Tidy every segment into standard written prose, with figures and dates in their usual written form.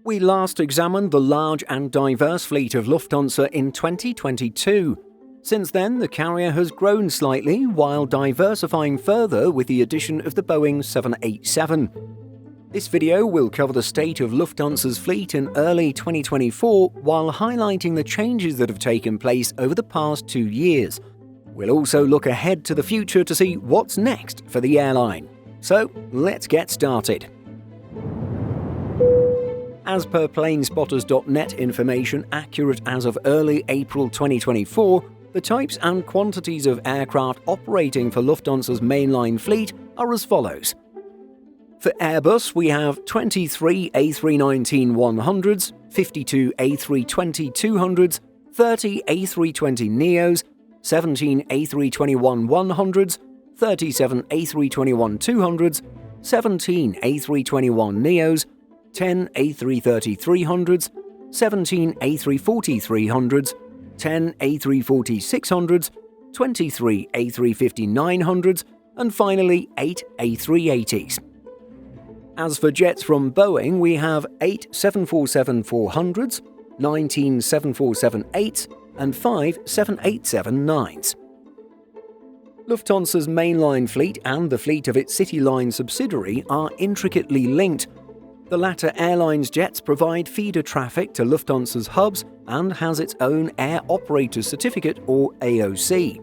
We last examined the large and diverse fleet of Lufthansa in 2022. Since then, the carrier has grown slightly while diversifying further with the addition of the Boeing 787. This video will cover the state of Lufthansa's fleet in early 2024 while highlighting the changes that have taken place over the past 2 years. We'll also look ahead to the future to see what's next for the airline. So, let's get started. As per planespotters.net information accurate as of early April 2024, the types and quantities of aircraft operating for Lufthansa's mainline fleet are as follows. For Airbus, we have 23 A319-100s, 52 A320-200s, 30 A320neos, 17 A321-100s, 37 A321-200s, 17 A321neos, 10 A330-300s, 17 A340-300s, 10 A340-600s, 23 A350-900s, and finally 8 A380s. As for jets from Boeing, we have 8 747-400s, 19 747-8s, and 5 787-9s. Lufthansa's mainline fleet and the fleet of its CityLine subsidiary are intricately linked. The latter Airlines jets provide feeder traffic to Lufthansa's hubs and has its own Air Operator Certificate or AOC.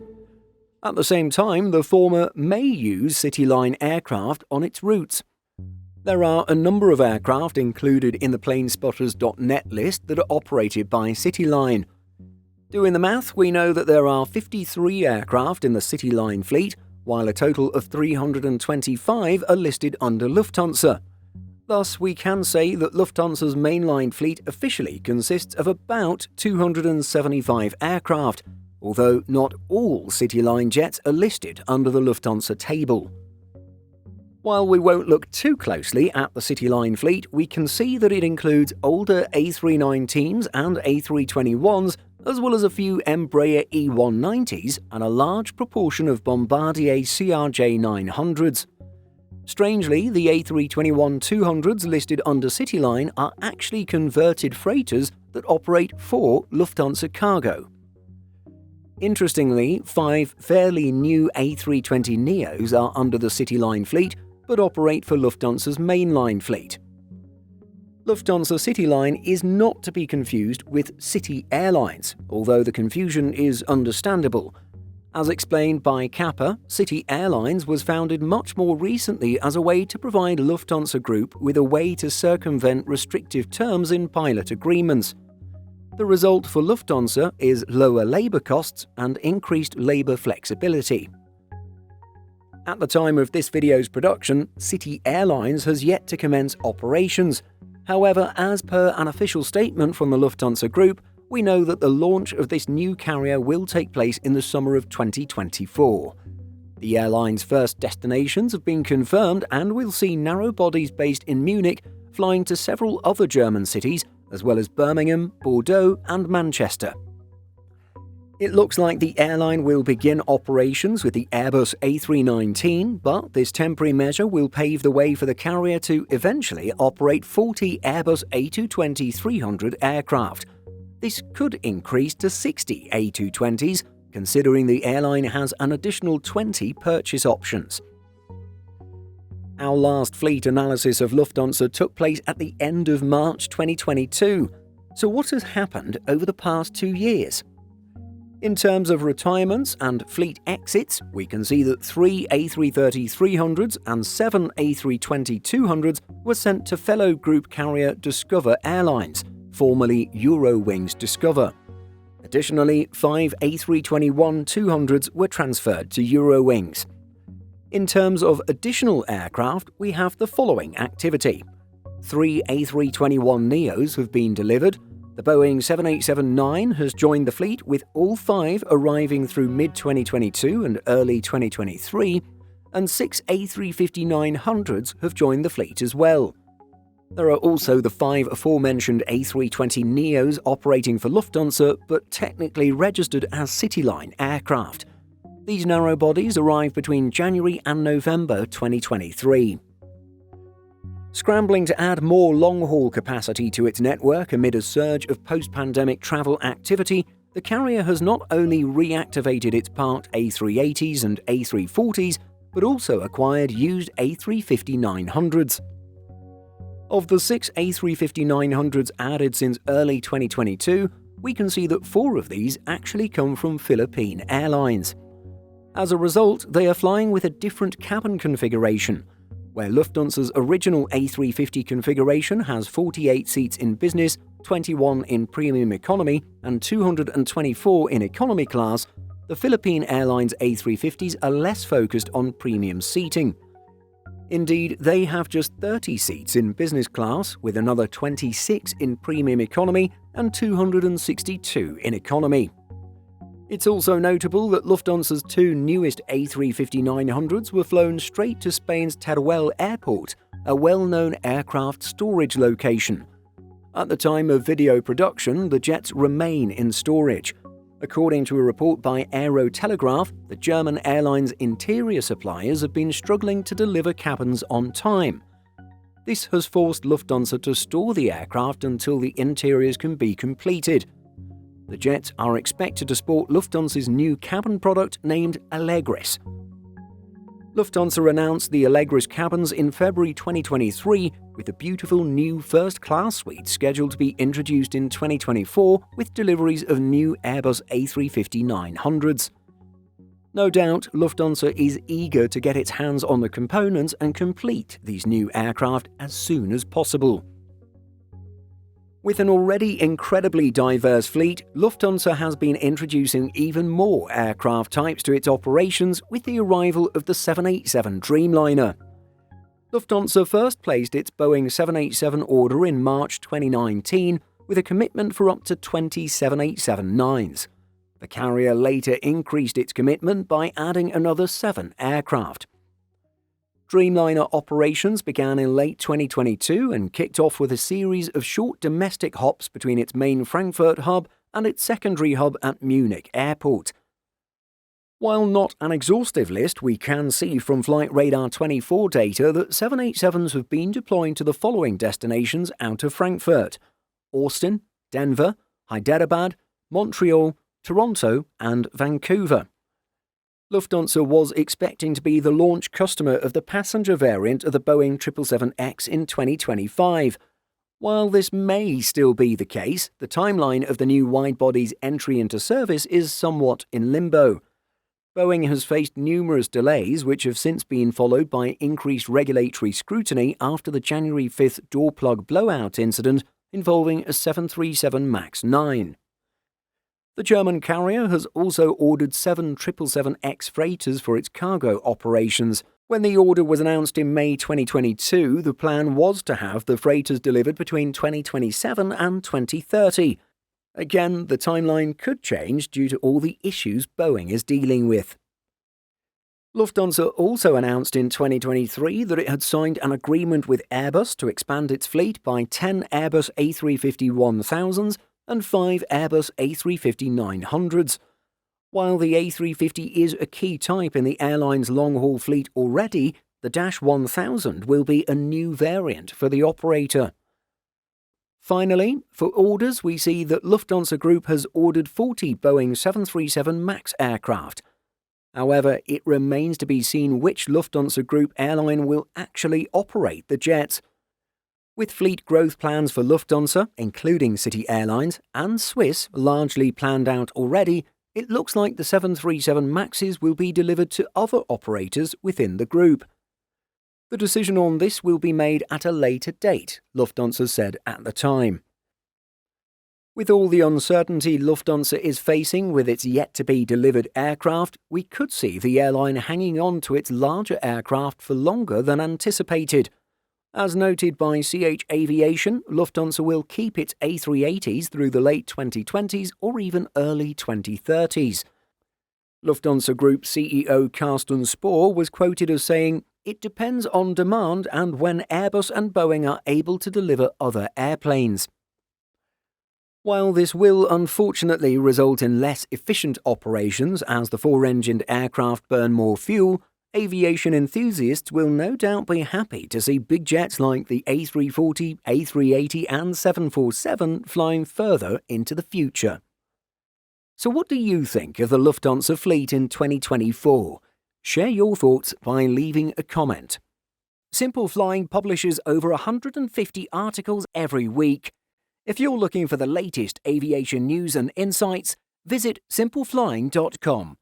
At the same time, the former may use CityLine aircraft on its routes. There are a number of aircraft included in the planespotters.net list that are operated by CityLine. Doing the math, we know that there are 53 aircraft in the CityLine fleet, while a total of 325 are listed under Lufthansa. Thus, we can say that Lufthansa's mainline fleet officially consists of about 275 aircraft, although not all CityLine jets are listed under the Lufthansa table. While we won't look too closely at the CityLine fleet, we can see that it includes older A319s and A321s, as well as a few Embraer E190s and a large proportion of Bombardier CRJ900s. Strangely, the A321-200s listed under CityLine are actually converted freighters that operate for Lufthansa Cargo. Interestingly, 5 fairly new A320neos are under the CityLine fleet but operate for Lufthansa's mainline fleet. Lufthansa CityLine is not to be confused with City Airlines, although the confusion is understandable. As explained by Kappa, City Airlines was founded much more recently as a way to provide Lufthansa Group with a way to circumvent restrictive terms in pilot agreements. The result for Lufthansa is lower labour costs and increased labour flexibility. At the time of this video's production, City Airlines has yet to commence operations. However, as per an official statement from the Lufthansa Group, we know that the launch of this new carrier will take place in the summer of 2024. The airline's first destinations have been confirmed and we'll see narrow bodies based in Munich flying to several other German cities, as well as Birmingham, Bordeaux and Manchester. It looks like the airline will begin operations with the Airbus A319, but this temporary measure will pave the way for the carrier to eventually operate 40 Airbus A220-300 aircraft. This could increase to 60 A220s, considering the airline has an additional 20 purchase options. Our last fleet analysis of Lufthansa took place at the end of March 2022. So what has happened over the past 2 years? In terms of retirements and fleet exits, we can see that 3 A330-300s and 7 A320-200s were sent to fellow group carrier Discover Airlines, formerly Eurowings Discover. Additionally, 5 A321-200s were transferred to Eurowings. In terms of additional aircraft, we have the following activity. 3 A321neos have been delivered. The Boeing 787-9 has joined the fleet, with all 5 arriving through mid-2022 and early 2023, and 6 A350-900s have joined the fleet as well. There are also the 5 aforementioned A320neos operating for Lufthansa but technically registered as CityLine aircraft. These narrow bodies arrived between January and November 2023. Scrambling to add more long-haul capacity to its network amid a surge of post-pandemic travel activity, the carrier has not only reactivated its parked A380s and A340s, but also acquired used A350-900s. Of the 6 A350-900s added since early 2022, we can see that 4 of these actually come from Philippine Airlines. As a result, they are flying with a different cabin configuration, where Lufthansa's original A350 configuration has 48 seats in business, 21 in premium economy, and 224 in economy class. The Philippine Airlines A350s are less focused on premium seating. Indeed, they have just 30 seats in business class, with another 26 in premium economy and 262 in economy. It's also notable that Lufthansa's 2 newest A350-900s were flown straight to Spain's Teruel airport, a well-known aircraft storage location. At the time of video production, the jets remain in storage. According to a report by Aerotelegraph, the German airline's interior suppliers have been struggling to deliver cabins on time. This has forced Lufthansa to store the aircraft until the interiors can be completed. The jets are expected to sport Lufthansa's new cabin product named Allegris. Lufthansa announced the Allegris cabins in February 2023, with the beautiful new first-class suite scheduled to be introduced in 2024 with deliveries of new Airbus A350-900s. No doubt, Lufthansa is eager to get its hands on the components and complete these new aircraft as soon as possible. With an already incredibly diverse fleet, Lufthansa has been introducing even more aircraft types to its operations with the arrival of the 787 Dreamliner. Lufthansa first placed its Boeing 787 order in March 2019 with a commitment for up to 20 787-9s. The carrier later increased its commitment by adding another 7 aircraft. Dreamliner operations began in late 2022 and kicked off with a series of short domestic hops between its main Frankfurt hub and its secondary hub at Munich Airport. While not an exhaustive list, we can see from Flight Radar 24 data that 787s have been deployed to the following destinations out of Frankfurt: Austin, Denver, Hyderabad, Montreal, Toronto, and Vancouver. Lufthansa was expecting to be the launch customer of the passenger variant of the Boeing 777X in 2025. While this may still be the case, the timeline of the new widebody's entry into service is somewhat in limbo. Boeing has faced numerous delays, which have since been followed by increased regulatory scrutiny after the January 5th door plug blowout incident involving a 737 MAX 9. The German carrier has also ordered 7 777X freighters for its cargo operations. When the order was announced in May 2022, the plan was to have the freighters delivered between 2027 and 2030. Again, the timeline could change due to all the issues Boeing is dealing with. Lufthansa also announced in 2023 that it had signed an agreement with Airbus to expand its fleet by 10 Airbus A350-1000s and 5 Airbus A350-900s. While the A350 is a key type in the airline's long-haul fleet already, the Dash 1000 will be a new variant for the operator. Finally, for orders, we see that Lufthansa Group has ordered 40 Boeing 737 MAX aircraft. However, it remains to be seen which Lufthansa Group airline will actually operate the jets. With fleet growth plans for Lufthansa, including City Airlines, and Swiss largely planned out already, it looks like the 737 MAXes will be delivered to other operators within the group. The decision on this will be made at a later date, Lufthansa said at the time. With all the uncertainty Lufthansa is facing with its yet-to-be-delivered aircraft, we could see the airline hanging on to its larger aircraft for longer than anticipated. As noted by CH Aviation, Lufthansa will keep its A380s through the late 2020s or even early 2030s. Lufthansa Group CEO Carsten Spohr was quoted as saying, "It depends on demand and when Airbus and Boeing are able to deliver other airplanes." While this will unfortunately result in less efficient operations as the 4-engined aircraft burn more fuel, Aviation enthusiasts will no doubt be happy to see big jets like the A340, A380 and 747 flying further into the future. So what do you think of the Lufthansa fleet in 2024? Share your thoughts by leaving a comment. Simple Flying publishes over 150 articles every week. If you're looking for the latest aviation news and insights, visit simpleflying.com.